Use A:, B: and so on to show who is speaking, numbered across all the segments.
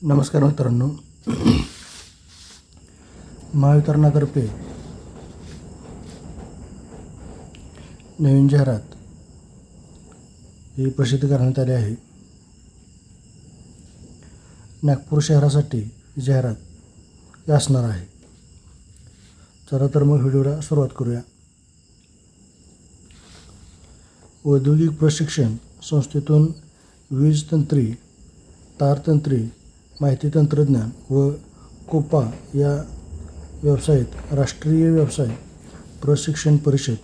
A: नमस्कार मित्रांनो, महावितरणातर्फे नवीन जाहिरात ही प्रसिद्ध करण्यात आली आहे. नागपूर शहरासाठी जाहिरात ही असणार आहे. चला तर मग व्हिडिओला सुरुवात करूया. औद्योगिक प्रशिक्षण संस्थेतून वीज तंत्री, तारतंत्री, माहिती तंत्रज्ञान व कोपा या व्यवसायात राष्ट्रीय व्यवसाय प्रशिक्षण परिषद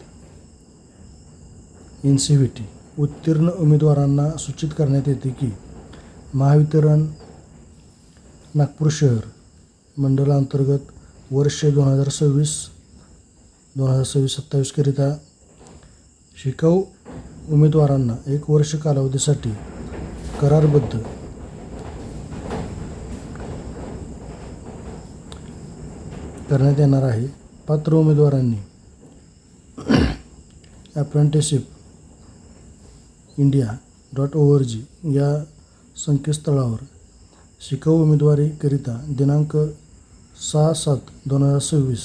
A: NCVT उत्तीर्ण उमेदवारांना सूचित करण्यात येते की महावितरण नागपूर शहर मंडळांतर्गत वर्ष 2026-27 करिता शिकाऊ उमेदवारांना 1 वर्ष कालावधीसाठी करारबद्ध करण्यात येणार आहे. पात्र उमेदवारांनी apprenticeship.india.org या संकेतस्थळावर शिकाऊ उमेदवारीकरिता दिनांक 6/7/2026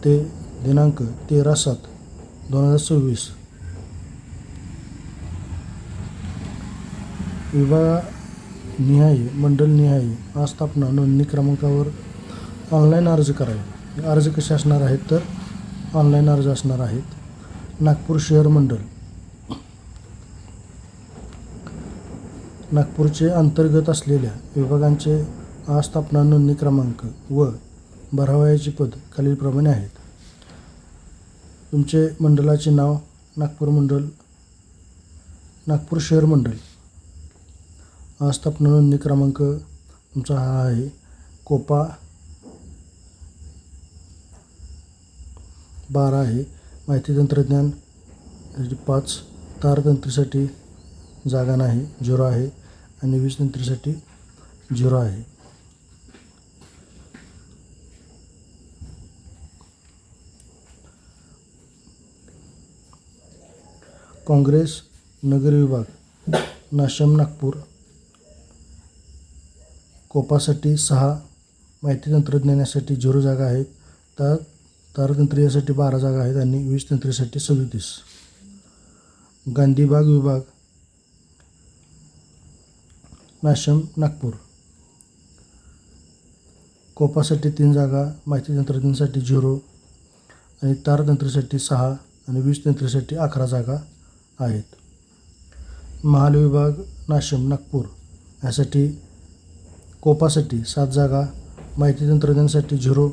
A: ते दिनांक 13/7/2026 विभागनिहाय मंडलनिहाय आस्थापना नोंदणी क्रमांकावर ऑनलाईन अर्ज करावे. अर्ज कसे असणार आहेत तर ऑनलाईन अर्ज असणार आहेत. नागपूर शहर मंडळ नागपूरचे अंतर्गत असलेल्या विभागांचे आस्थापना नोंदणी क्रमांक व भरावयाची पद खालीलप्रमाणे आहेत. तुमचे मंडळाचे नाव नागपूर शहर मंडळ. आस्थापना नोंदणी क्रमांक तुमचा हा आहे. कोपा 12 आहे. माहिती तंत्रज्ञान 5, तारतंत्रीसाठी जागा नाही 0 आहे आणि वीज तंत्रीसाठी 0 आहे. काँग्रेस नगर विभाग नाशम नागपूर. कोपासाठी 6, माहिती तंत्रज्ञानासाठी 0 जागा आहेत. तारतंत्री यासाठी 12 जागा आहेत आणि वीज तंत्रीसाठी 37. गांधीबाग विभाग नाशम नागपूर. कोपासाठी 3 जागा, माहिती तंत्रज्ञानासाठी 0 आणि तारतंत्रीसाठी 6 आणि वीज तंत्रीसाठी 11 जागा आहेत. महाल विभाग नाशम नागपूर यासाठी कोपासाठी 7 जागा, माहिती तंत्रज्ञानासाठी 0,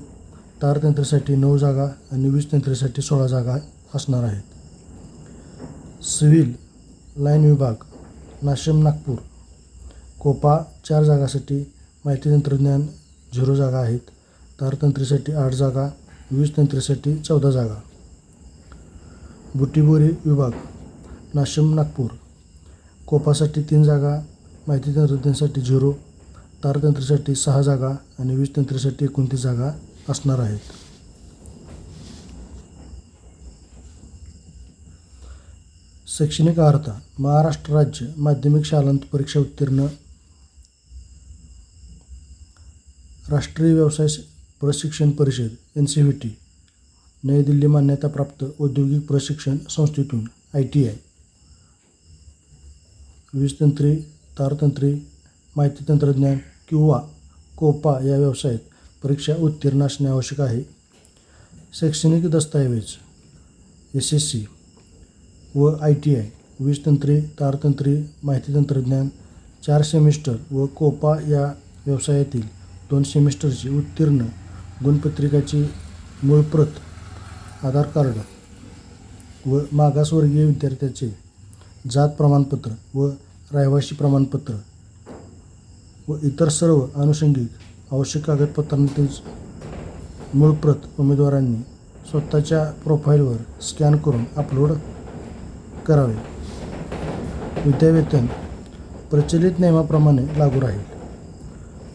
A: तारतंत्रीसाठी 9 जागा आणि वीज तंत्रीसाठी 16 जागा असणार आहेत. सिव्हिल लाईन विभाग नाशम नागपूर. कोपा 4 जागासाठी, माहिती तंत्रज्ञान 0 जागा आहेत, तारतंत्रीसाठी 8 जागा, वीज तंत्रीसाठी 14 जागा. बुटीबोरी विभाग नाशम नागपूर. कोपासाठी 3 जागा, माहिती तंत्रज्ञानासाठी 0, तारतंत्रीसाठी 6 जागा आणि वीज तंत्रीसाठी 29 जागा असणार आहेत. शैक्षणिक अर्हता महाराष्ट्र राज्य माध्यमिक शालांत परीक्षा उत्तीर्ण, राष्ट्रीय व्यवसाय प्रशिक्षण परिषद NCVT नवी दिल्ली मान्यताप्राप्त औद्योगिक प्रशिक्षण संस्थेतून ITI वीजतंत्री, तारतंत्री, माहिती तंत्रज्ञान किंवा कोपा या व्यवसायात परीक्षा उत्तीर्ण असणे आवश्यक आहे. शैक्षणिक दस्तऐवज SSC व ITI वीजतंत्री, तारतंत्री, माहिती तंत्रज्ञान 4 सेमिस्टर व कोपा या व्यवसायातील 2 सेमिस्टरची उत्तीर्ण गुणपत्रिकाची मूळ प्रत, आधार कार्ड व मागासवर्गीय विद्यार्थ्याचे जात प्रमाणपत्र व रहिवासी प्रमाणपत्र व इतर सर्व अनुषंगिक आवश्यक कागदपत्रांची मूळ प्रत उमेदवारांनी स्वतःच्या प्रोफाईलवर स्कॅन करून अपलोड करावे. विद्यावेतन प्रचलित नियमाप्रमाणे लागू राहील.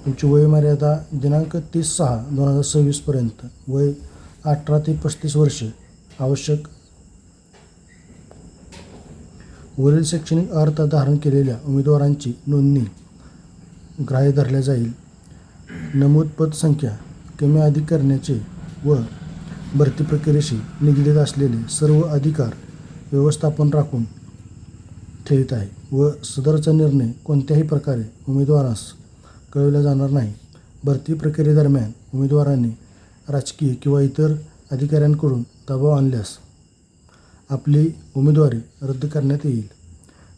A: तुमची वयोमर्यादा दिनांक 30/6/2026 पर्यंत, वय 18 ते 35 वर्षे आवश्यक. वरील शैक्षणिक अर्हता धारण केलेल्या उमेदवारांची नोंदणी ग्राह्य धरल्या जाईल. नमूद पदसंख्या कमी अधिक करण्याचे व भरती प्रक्रियेशी निगडीत असलेले सर्व अधिकार व्यवस्थापन राखून ठेवित आहे व सदरचा निर्णय कोणत्याही प्रकारे उमेदवारास कळविला जाणार नाही. भरती प्रक्रियेदरम्यान उमेदवारांनी राजकीय किंवा इतर अधिकाऱ्यांकडून दबाव आणल्यास आपली उमेदवारी रद्द करण्यात येईल.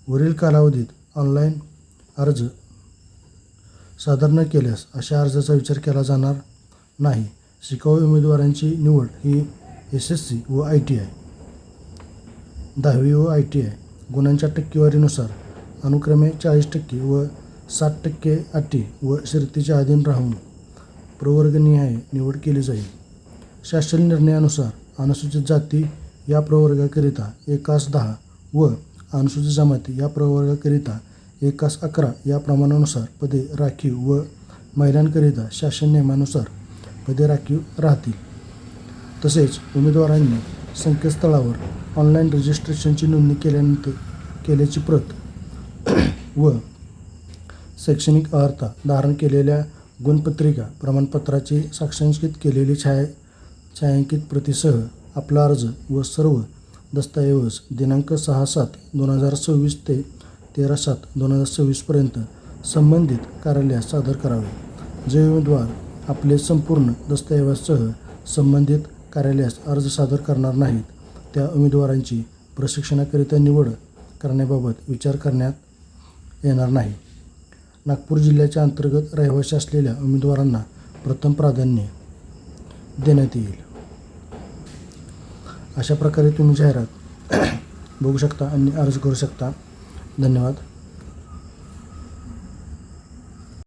A: वरील कालावधीत ऑनलाईन अर्ज सादर न केल्यास अशा अर्जाचा विचार केला जाणार नाही. शिकाऊ उमेदवारांची निवड ही SSC व ITI, 10वी व ITI गुणांच्या टक्केवारीनुसार अनुक्रमे 40% व 60% अटी व शर्तीच्या अधीन राहून प्रवर्गनिहाय निवड केली जाईल. शासन निर्णयानुसार अनुसूचित जाती या प्रवर्गाकरिता 1:10 व अनुसूचित जमाती या प्रवर्गाकरिता 1:11 या प्रमाणानुसार पदे राखीव व महिलांकरिता शासन नियमानुसार पदे राखीव राहतील. तसेच उमेदवारांनी संकेतस्थळावर ऑनलाईन रजिस्ट्रेशनची नोंदणी केल्याची प्रत व शैक्षणिक अर्हता धारण केलेल्या गुणपत्रिका प्रमाणपत्राची साक्षांकित केलेली छायांकित प्रतीसह आपला अर्ज व सर्व दस्तऐवज दिनांक 6/7/2026 ते 13/7/2026 पर्यंत संबंधित कार्यालयास सादर करावे. जे उमेदवार आपले संपूर्ण दस्तऐवजासह संबंधित कार्यालयास अर्ज सादर करणार नाहीत त्या उमेदवारांची प्रशिक्षणाकरिता निवड करण्याबाबत विचार करण्यात येणार नाही. नागपूर जिल्ह्याच्या अंतर्गत रहिवासी असलेल्या उमेदवारांना प्रथम प्राधान्य देण्यात येईल. अशा प्रकारे तुम्ही जाहिरात बघू शकता आणि अर्ज करू शकता. धन्यवाद.